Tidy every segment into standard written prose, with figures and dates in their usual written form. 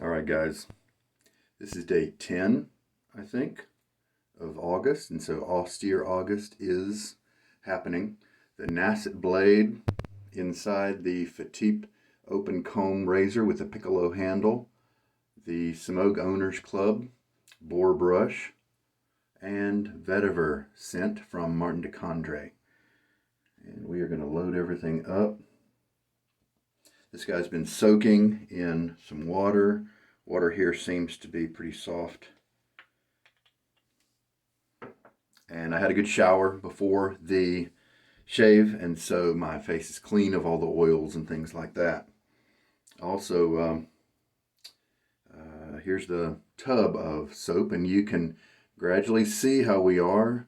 All right, guys, this is day 10, I think, of August, and so Austere August is happening. The Nacet blade inside the Fatip open comb razor with a Piccolo handle, the Semogue Owners Club boar brush, and Vetiver scent from Martin de Candre. And we are going to load everything up. This guy's been soaking in some water. Water here seems to be pretty soft. And I had a good shower before the shave, and so my face is clean of all the oils and things like that. Also, here's the tub of soap, and you can gradually see how we are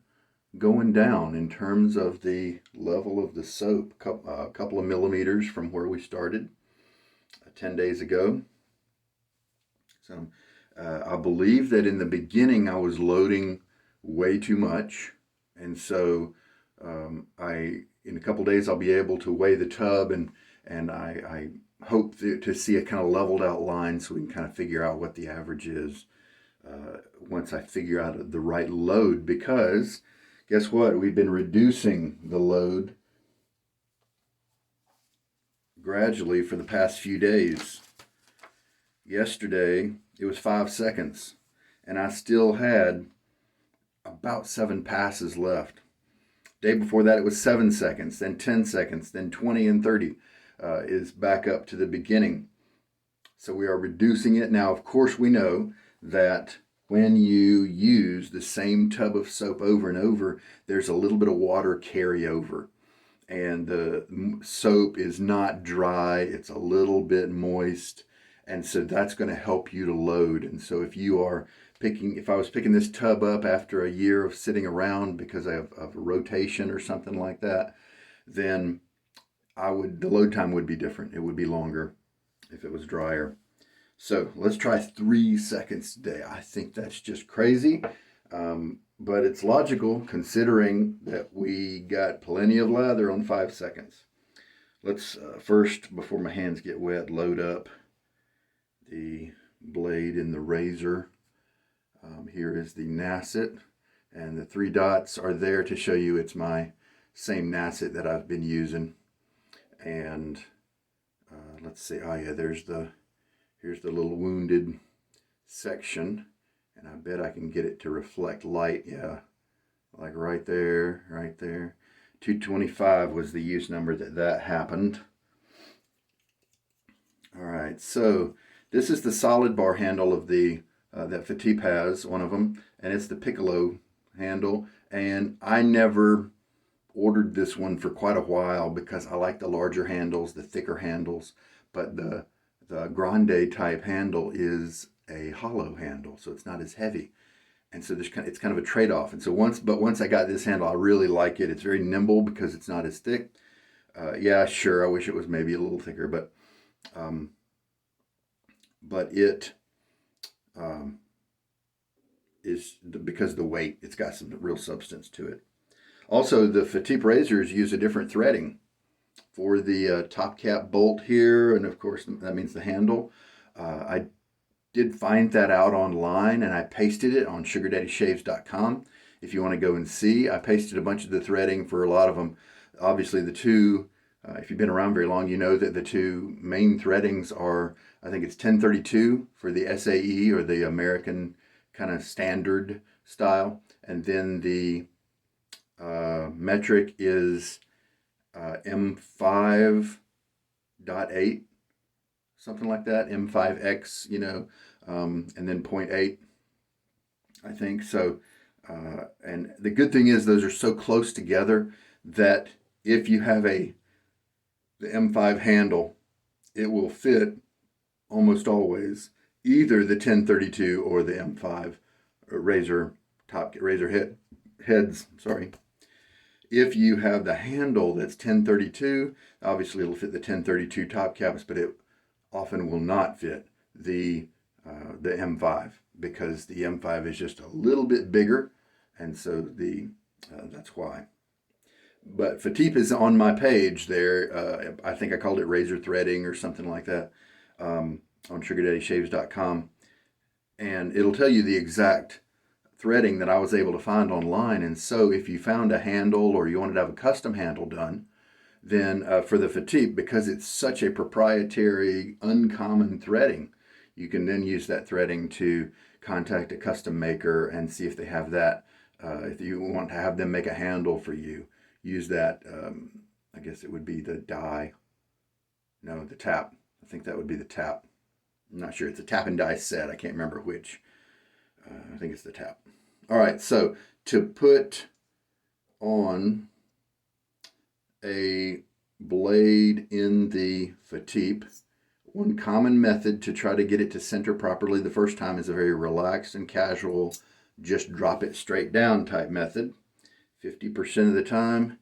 going down in terms of the level of the soap, a couple of millimeters from where we started 10 days ago. So I believe that in the beginning I was loading way too much, and so in a couple days I'll be able to weigh the tub, and I hope to see a kind of leveled out line so we can kind of figure out what the average is once I figure out the right load, because guess what? We've been reducing the load gradually for the past few days. Yesterday it was 5 seconds, and I still had about 7 passes left. Day before that it was 7 seconds, then 10 seconds, then 20 and 30 is back up to the beginning. So we are reducing it. Now, of course, we know that when you use the same tub of soap over and over, there's a little bit of water carryover, and the soap is not dry, it's a little bit moist, and so that's going to help you to load. And so if I was picking this tub up after a year of sitting around because of a rotation or something like that, then the load time would be different. It would be longer if it was drier. So let's try 3 seconds today. I think that's just crazy, but it's logical considering that we got plenty of lather on 5 seconds. Let's first, before my hands get wet, load up the blade in the razor. Here is the Nacet, and the 3 dots are there to show you it's my same Nacet that I've been using. And let's see, oh yeah, here's the little wounded section, and I bet I can get it to reflect light. Yeah, like right there, right there. 225 was the use number that happened. All right, so this is the solid bar handle of the that Fatip has, one of them, and it's the Piccolo handle. And I never ordered this one for quite a while because I like the larger handles, the thicker handles, but the grande type handle is a hollow handle, so it's not as heavy, and so it's kind of a trade-off. And so once I got this handle, I really like it. It's very nimble because it's not as thick. Yeah, sure, I wish it was maybe a little thicker, but it is, because of the weight, it's got some real substance to it. Also, the Fatip razors use a different threading for the top cap bolt here, and of course that means the handle. I did find that out online, and I pasted it on sugardaddyshaves.com. If you want to go and see, I pasted a bunch of the threading for a lot of them. Obviously, the two, if you've been around very long, you know that the two main threadings are, I think it's 1032 for the SAE, or the American kind of standard style, and then the metric is M5.8, something like that, M5X, and then 0.8, I think. So, and the good thing is those are so close together that if you have the M5 handle, it will fit almost always either the 1032 or the M5 razor heads. Sorry. If you have the handle that's 1032, obviously it'll fit the 1032 top caps, but it often will not fit the M5, because the M5 is just a little bit bigger, and so that's why. But Fatip is on my page there. I think I called it razor threading or something like that. on SugarDaddyShaves.com, and it'll tell you the exact threading that I was able to find online. And so if you found a handle or you wanted to have a custom handle done, then for the Fatip, because it's such a proprietary, uncommon threading, you can then use that threading to contact a custom maker and see if they have that. If you want to have them make a handle for you, use that. I guess it would be the die. No, the tap. I think that would be the tap. I'm not sure. It's a tap and die set. I can't remember which. I think it's the tap. All right, so to put on a blade in the Fatip, one common method to try to get it to center properly the first time is a very relaxed and casual, just drop it straight down type method. 50% of the time,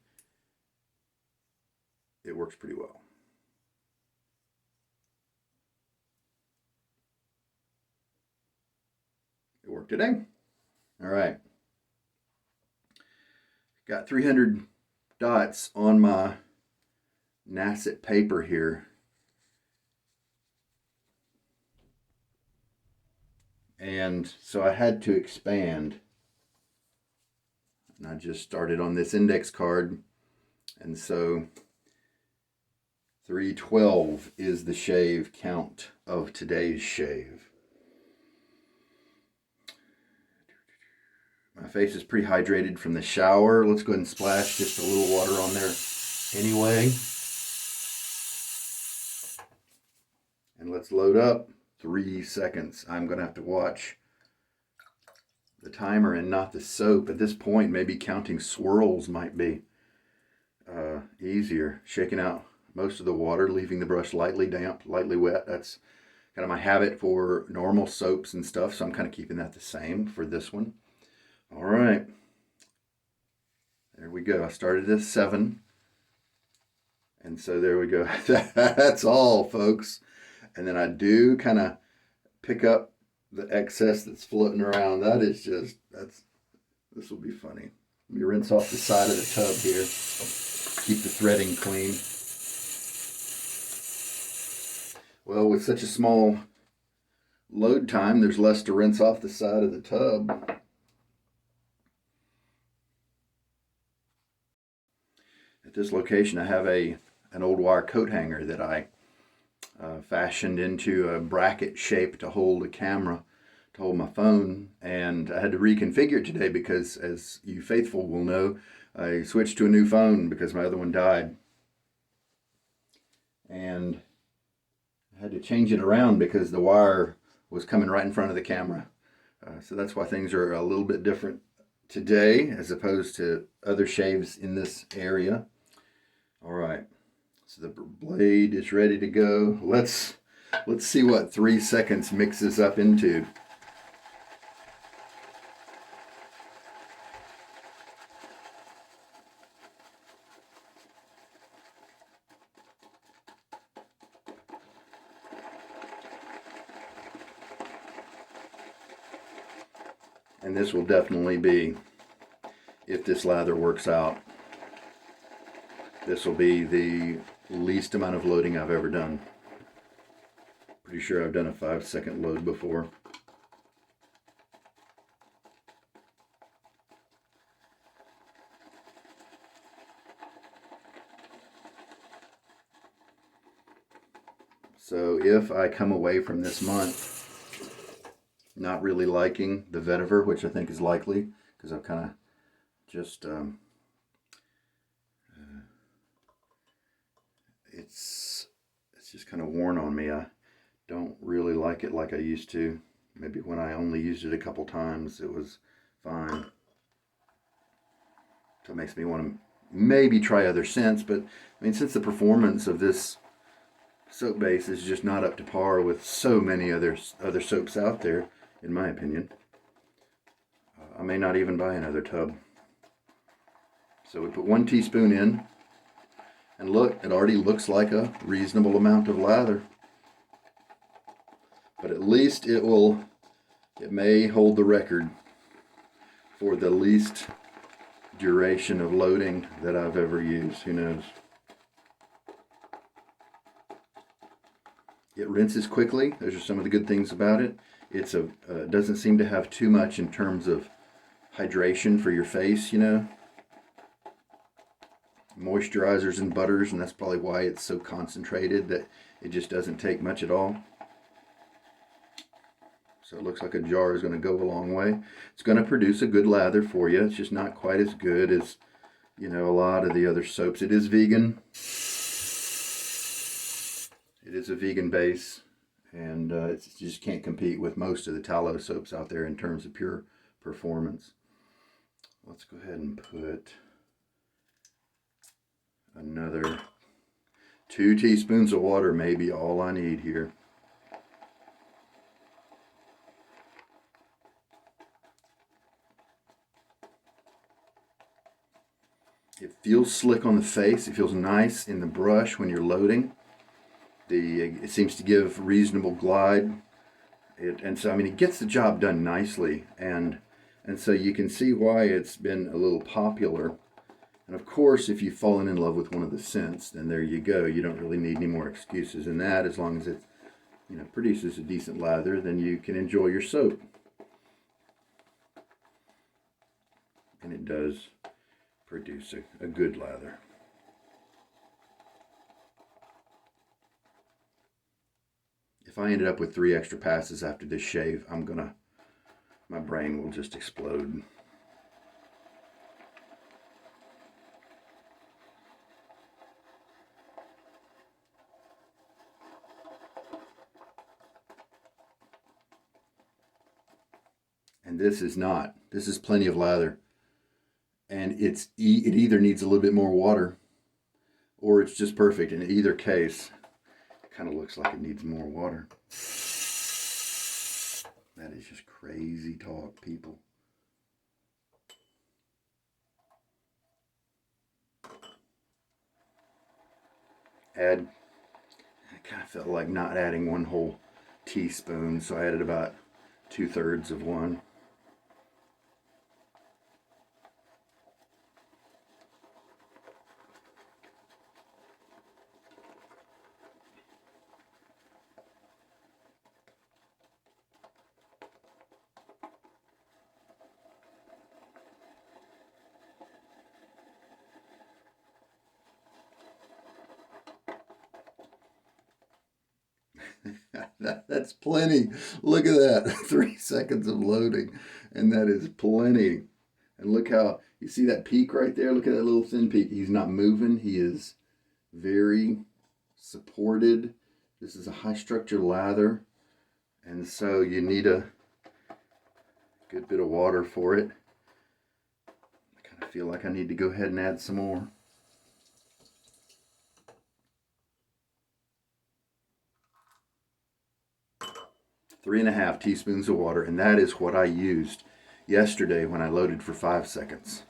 it works pretty well. It worked today. All right. Got 300 dots on my Nacet paper here. And so I had to expand. And I just started on this index card. And so 312 is the shave count of today's shave. My face is pretty hydrated from the shower. Let's go ahead and splash just a little water on there anyway. And let's load up. 3 seconds. I'm going to have to watch the timer and not the soap. At this point, maybe counting swirls might be easier. Shaking out most of the water, leaving the brush lightly damp, lightly wet. That's kind of my habit for normal soaps and stuff, so I'm kind of keeping that the same for this one. All right. There we go. I started at 7. And so there we go. That's all, folks. And then I do kind of pick up the excess that's floating around. That is just, this will be funny. Let me rinse off the side of the tub here. Keep the threading clean. Well, with such a small load time, there's less to rinse off the side of the tub. At this location, I have an old wire coat hanger that I fashioned into a bracket shape to hold a camera, to hold my phone, and I had to reconfigure it today because, as you faithful will know, I switched to a new phone because my other one died, and I had to change it around because the wire was coming right in front of the camera. So that's why things are a little bit different today as opposed to other shaves in this area. All right, so the blade is ready to go. Let's see what 3 seconds mixes up into. And this will definitely be, if this lather works out, this will be the least amount of loading I've ever done. Pretty sure I've done a 5-second load before. So if I come away from this month not really liking the Vetiver, which I think is likely, because I've kind of just it's just kind of worn on me. I don't really like it like I used to. Maybe when I only used it a couple times, it was fine. So it makes me want to maybe try other scents, but I mean, since the performance of this soap base is just not up to par with so many other soaps out there, in my opinion, I may not even buy another tub. So we put 1 teaspoon in, and look, it already looks like a reasonable amount of lather. But at least it may hold the record for the least duration of loading that I've ever used. Who knows? It rinses quickly. Those are some of the good things about it. It's doesn't seem to have too much in terms of hydration for your face, you know. Moisturizers and butters, and that's probably why it's so concentrated that it just doesn't take much at all. So it looks like a jar is going to go a long way. It's going to produce a good lather for you. It's just not quite as good as, you know, a lot of the other soaps. It is vegan. It is a vegan base, and it just can't compete with most of the tallow soaps out there in terms of pure performance. Let's go ahead and put another 2 teaspoons of water, maybe all I need here. It feels slick on the face. It feels nice in the brush when you're loading. It seems to give reasonable glide. And so, I mean, it gets the job done nicely. And so you can see why it's been a little popular. And of course, if you've fallen in love with one of the scents, then there you go. You don't really need any more excuses than that. As long as it, you know, produces a decent lather, then you can enjoy your soap. And it does produce a good lather. If I ended up with 3 extra passes after this shave, my brain will just explode. And this is plenty of lather. And it either needs a little bit more water or it's just perfect. In either case, it kind of looks like it needs more water. That is just crazy talk, people. I kind of felt like not adding 1 whole teaspoon, so I added about 2/3 of one. That's plenty. Look at that. 3 seconds of loading, and that is plenty. And look how, you see that peak right there? Look at that little thin peak. He's not moving. He is very supported. This is a high structure lather, and so you need a good bit of water for it. I kind of feel like I need to go ahead and add some more. Three and a half teaspoons of water, and that is what I used yesterday when I loaded for 5 seconds.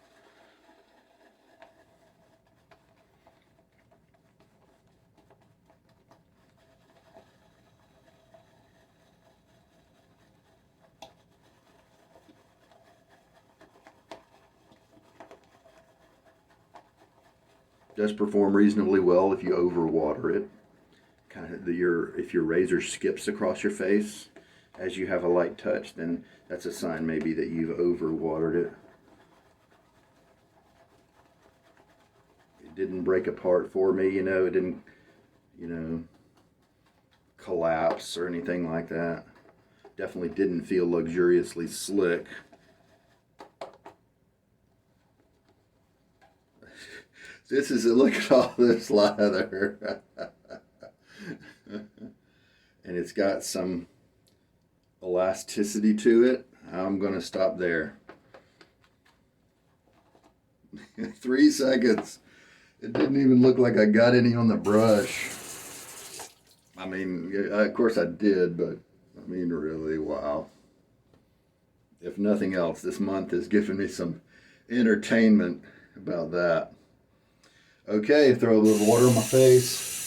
Does perform reasonably well if you overwater it. Kind of if your razor skips across your face as you have a light touch, then that's a sign maybe that you've overwatered it. It didn't break apart for me, you know, it didn't, you know, collapse or anything like that. Definitely didn't feel luxuriously slick. This is, look at all this lather. And it's got some elasticity to it. I'm going to stop there. 3 seconds. It didn't even look like I got any on the brush. I mean, of course I did, but I mean, really, wow. If nothing else, this month has given me some entertainment about that. Okay, throw a little water on my face.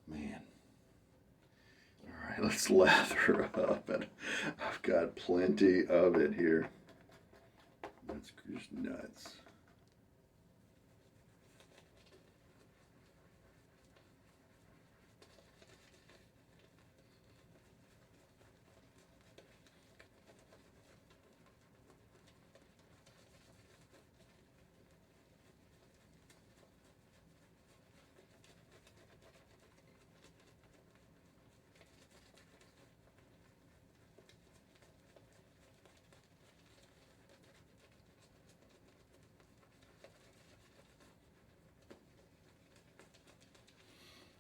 Man. All right, let's lather up. And I've got plenty of it here. That's just nuts.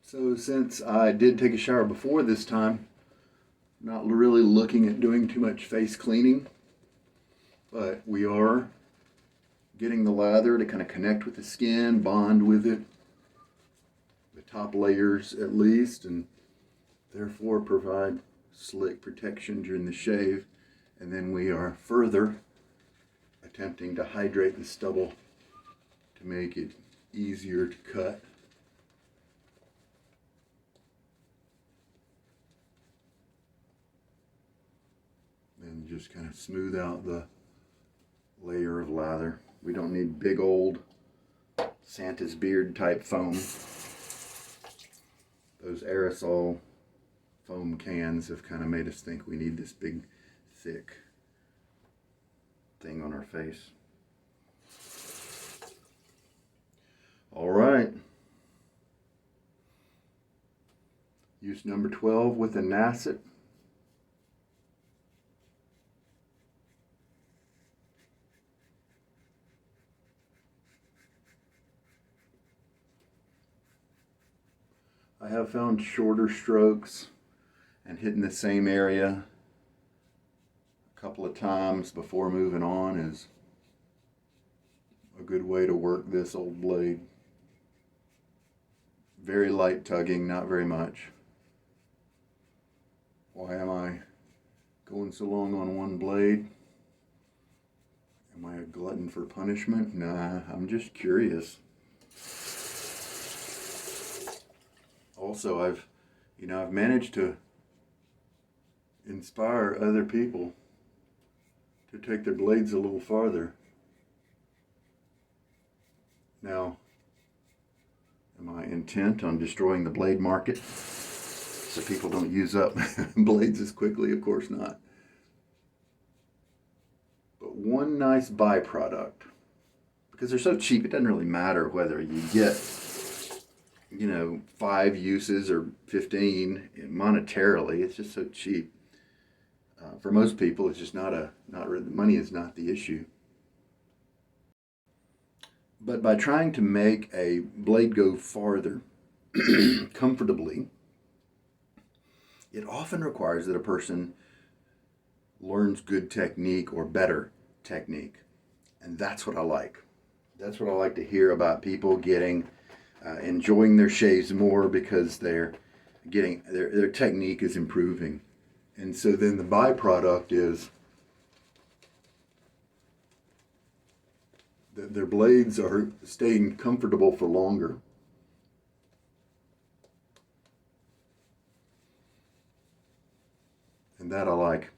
So since I did take a shower before this time, not really looking at doing too much face cleaning, but we are getting the lather to kind of connect with the skin, bond with it, the top layers at least, and therefore provide slick protection during the shave. And then we are further attempting to hydrate the stubble to make it easier to cut. And just kind of smooth out the layer of lather. We don't need big old Santa's beard type foam. Those aerosol foam cans have kind of made us think we need this big, thick thing on our face. All right. Use number 12 with a Nacet. I have found shorter strokes and hitting the same area a couple of times before moving on is a good way to work this old blade. Very light tugging, not very much. Why am I going so long on one blade? Am I a glutton for punishment? Nah, I'm just curious. Also, I've managed to inspire other people to take their blades a little farther. Now, am I intent on destroying the blade market so people don't use up blades as quickly? Of course not. But one nice byproduct, because they're so cheap, it doesn't really matter whether you get 5 uses or 15 monetarily. It's just so cheap. For most people, it's just money is not the issue. But by trying to make a blade go farther comfortably, it often requires that a person learns good technique or better technique. And that's what I like. That's what I like to hear about people enjoying their shaves more because their technique is improving. And so then the byproduct is that their blades are staying comfortable for longer. And that I like.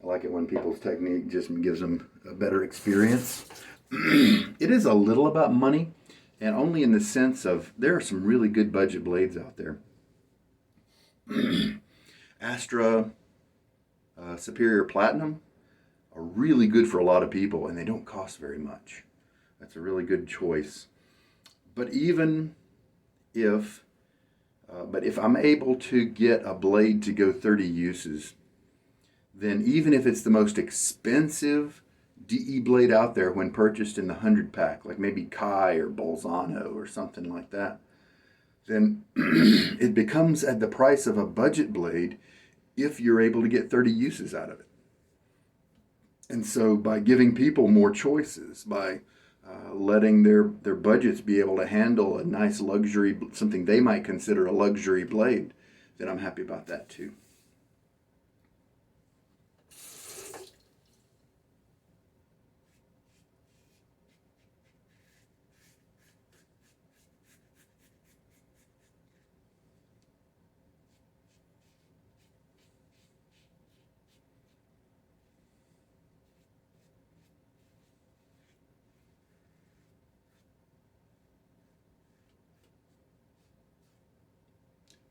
I like it when people's technique just gives them a better experience. It is a little about money, and only in the sense of there are some really good budget blades out there. Astra Superior Platinum are really good for a lot of people, and they don't cost very much. That's a really good choice. But if I'm able to get a blade to go 30 uses, then even if it's the most expensive DE blade out there when purchased in the 100 pack, like maybe Kai or Bolzano or something like that, then it becomes at the price of a budget blade if you're able to get 30 uses out of it. And so by giving people more choices, by letting their budgets be able to handle a nice luxury, something they might consider a luxury blade, then I'm happy about that too.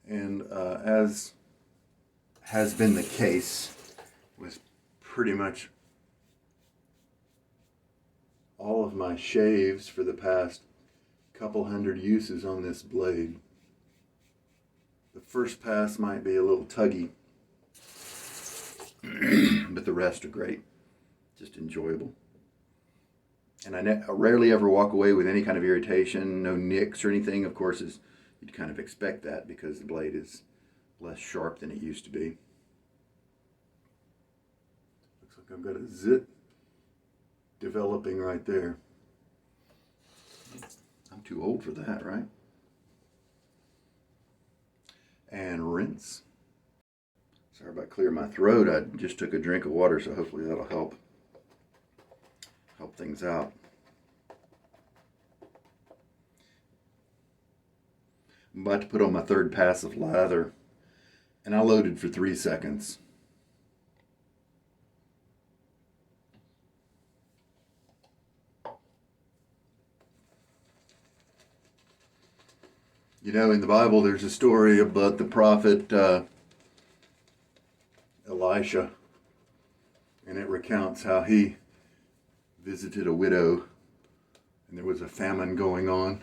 And as has been the case with pretty much all of my shaves for the past couple hundred uses on this blade, the first pass might be a little tuggy, but the rest are great, just enjoyable. And I rarely ever walk away with any kind of irritation, no nicks or anything. Of course, you'd kind of expect that because the blade is less sharp than it used to be. Looks like I've got a zit developing right there. I'm too old for that, right? And rinse. Sorry about clearing my throat. I just took a drink of water, so hopefully that'll help things out. I'm about to put on my third pass of lather, and I loaded for 3 seconds. You know, in the Bible, there's a story about the prophet Elisha, and it recounts how he visited a widow, and there was a famine going on,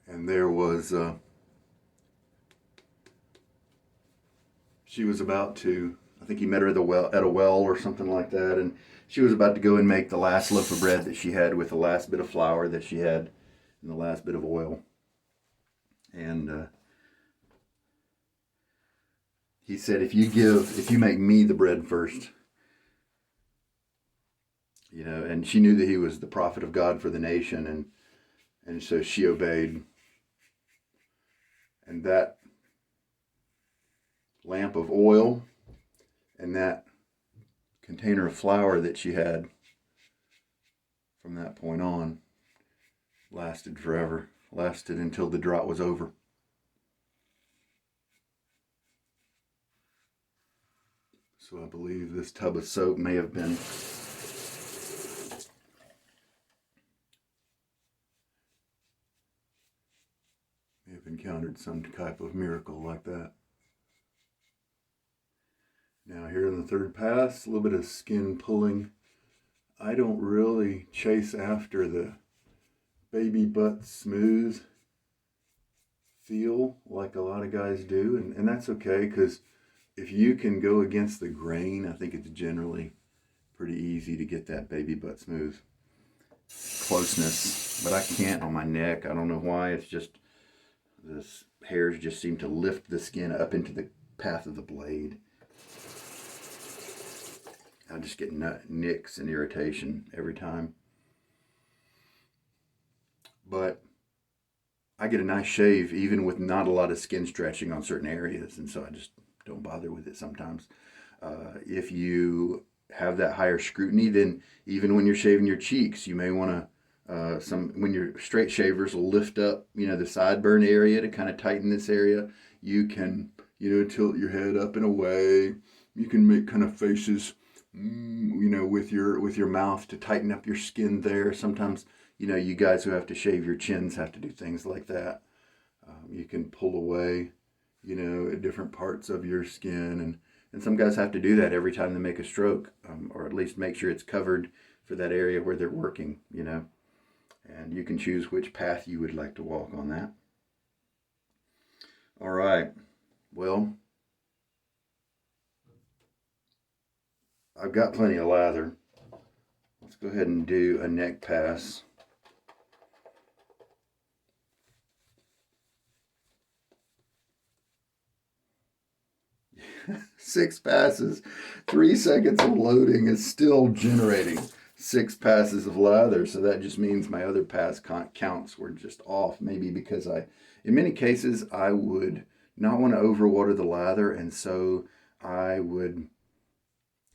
and there was she was about to, I think he met her at a well or something like that, and she was about to go and make the last loaf of bread that she had with the last bit of flour that she had and the last bit of oil. And he said, if you make me the bread first, you know, and she knew that he was the prophet of God for the nation, and so she obeyed. And that lamp of oil and that container of flour that she had from that point on lasted forever, lasted until the drought was over. So I believe this tub of soap may have encountered some type of miracle like that. Now here in the third pass, a little bit of skin pulling. I don't really chase after the baby butt smooth feel like a lot of guys do, and that's okay, because if you can go against the grain, I think it's generally pretty easy to get that baby butt smooth closeness, but I can't on my neck. I don't know why. It's just the hairs just seem to lift the skin up into the path of the blade. I just get nicks and irritation every time. But I get a nice shave even with not a lot of skin stretching on certain areas, and so I just don't bother with it sometimes. If you have that higher scrutiny, then even when you're shaving your cheeks, you may want to when your straight shavers will lift up, you know, the sideburn area to kind of tighten this area. You can, you know, tilt your head up and away. You can make kind of faces, you know, with your mouth to tighten up your skin there. Sometimes, you know, you guys who have to shave your chins have to do things like that. You can pull away, you know, at different parts of your skin, and some guys have to do that every time they make a stroke, or at least make sure it's covered for that area where they're working, you know. And you can choose which path you would like to walk on that. All right. Well, I've got plenty of lather. Let's go ahead and do a neck pass. Six passes, 3 seconds of loading is still generating 6 passes of lather. So that just means my other pass counts were just off. Maybe because in many cases, I would not want to overwater the lather, and so I would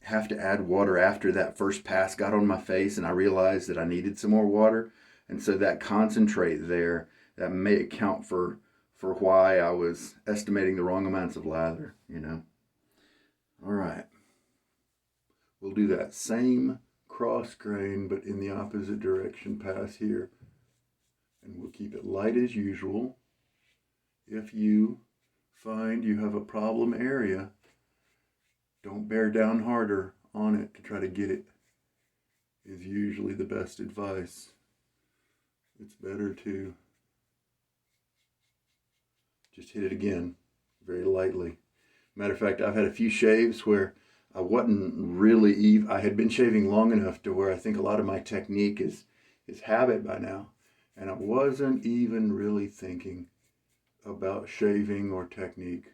have to add water after that first pass got on my face, and I realized that I needed some more water. And so that concentrate there, that may account for why I was estimating the wrong amounts of lather, you know. All right. We'll do that same cross grain, but in the opposite direction pass here. And we'll keep it light as usual. if you find you have a problem area, don't bear down harder on it to try to get it, is usually the best advice. It's better to just hit it again very lightly. Matter of fact, I've had a few shaves where I wasn't really I had been shaving long enough to where I think a lot of my technique is habit by now, and I wasn't even really thinking about shaving or technique.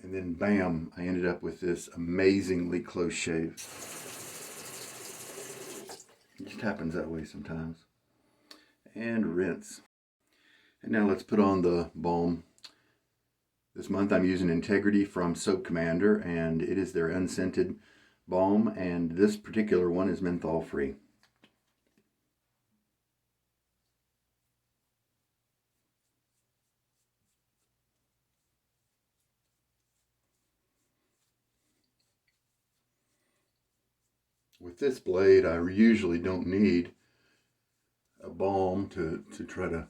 And then bam, I ended up with this amazingly close shave. It just happens that way sometimes. And rinse. And now let's put on the balm. This month I'm using Integrity from Soap Commander, and it is their unscented balm, and this particular one is menthol-free. With this blade, I usually don't need a balm to try to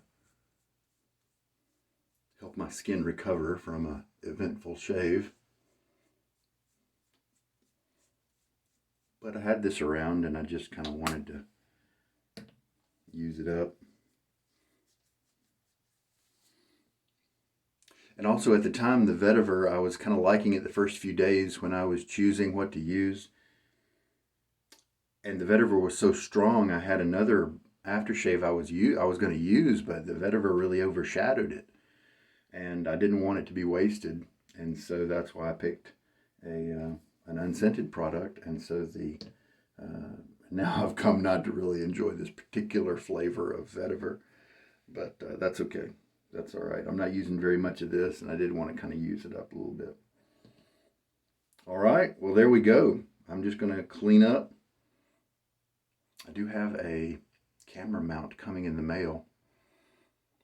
help my skin recover from an eventful shave. But I had this around and I just kind of wanted to use it up. And also at the time, the Vetiver, I was kind of liking it the first few days when I was choosing what to use. And the Vetiver was so strong, I had another aftershave I was going to use, but the Vetiver really overshadowed it. And I didn't want it to be wasted. And so that's why I picked an unscented product. And so now I've come not to really enjoy this particular flavor of Vetiver, but that's okay. That's all right. I'm not using very much of this, and I did want to kind of use it up a little bit. All right, well, there we go. I'm just going to clean up. I do have a camera mount coming in the mail.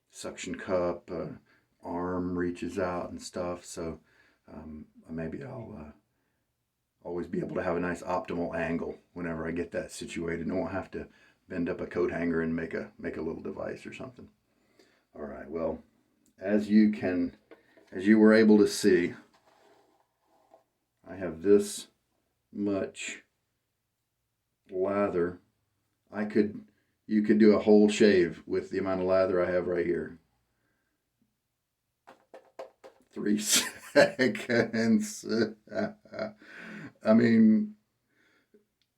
Suction cup, arm reaches out and stuff, so maybe I'll always be able to have a nice optimal angle whenever I get that situated, and I won't have to bend up a coat hanger and make a little device or something. All right, well, as you were able to see, I have this much lather. You could do a whole shave with the amount of lather I have right here. 3 seconds. I mean,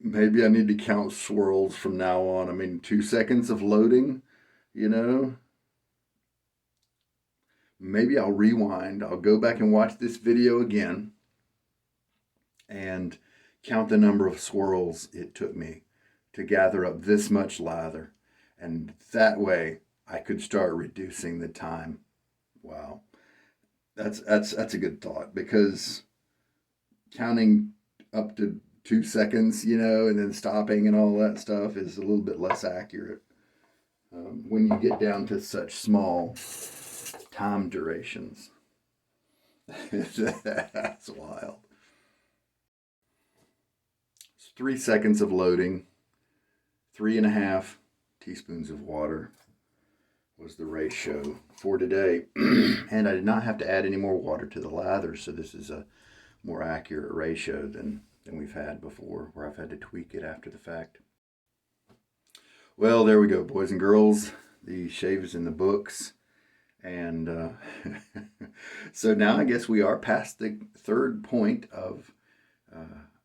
maybe I need to count swirls from now on. I mean, 2 seconds of loading, you know. Maybe I'll rewind. I'll go back and watch this video again and count the number of swirls it took me to gather up this much lather. And that way I could start reducing the time. Wow. That's a good thought, because counting up to 2 seconds, you know, and then stopping and all that stuff is a little bit less accurate when you get down to such small time durations. That's wild. It's 3 seconds of loading. 3.5 teaspoons of water was the ratio for today. And I did not have to add any more water to the lather, so this is a more accurate ratio than we've had before, where I've had to tweak it after the fact. Well, there we go, boys and girls. The shave is in the books. And so now I guess we are past the third point of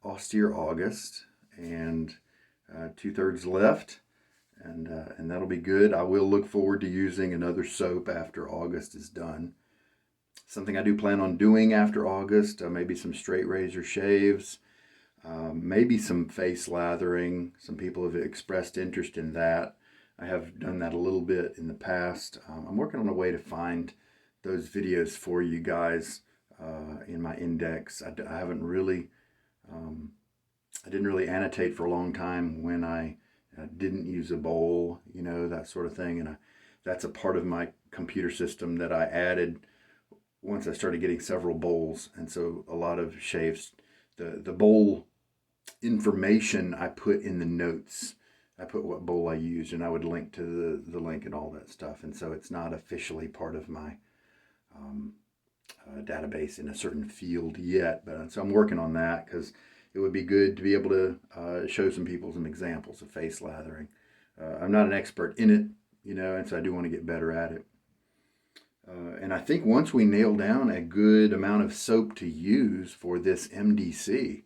Austere August, and 2/3 left, and that'll be good. I will look forward to using another soap after August is done. Something I do plan on doing after August, maybe some straight razor shaves, maybe some face lathering. Some people have expressed interest in that. I have done that a little bit in the past. I'm working on a way to find those videos for you guys in my index. I haven't really, I didn't really annotate for a long time when I didn't use a bowl, you know, that sort of thing. And that's a part of my computer system that I added once I started getting several bowls. And so a lot of shaves, the bowl information I put in the notes. I put what bowl I used, and I would link to the link and all that stuff. And so it's not officially part of my database in a certain field yet, but so I'm working on that because it would be good to be able to show some people some examples of face lathering. I'm not an expert in it, you know, and so I do want to get better at it. And I think once we nail down a good amount of soap to use for this MdC,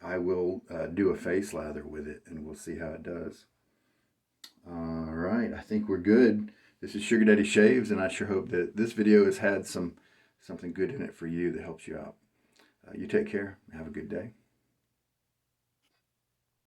I will do a face lather with it, and we'll see how it does. All right, I think we're good. This is Sugar Daddy Shaves, and I sure hope that this video has had something good in it for you that helps you out. You take care. Have a good day.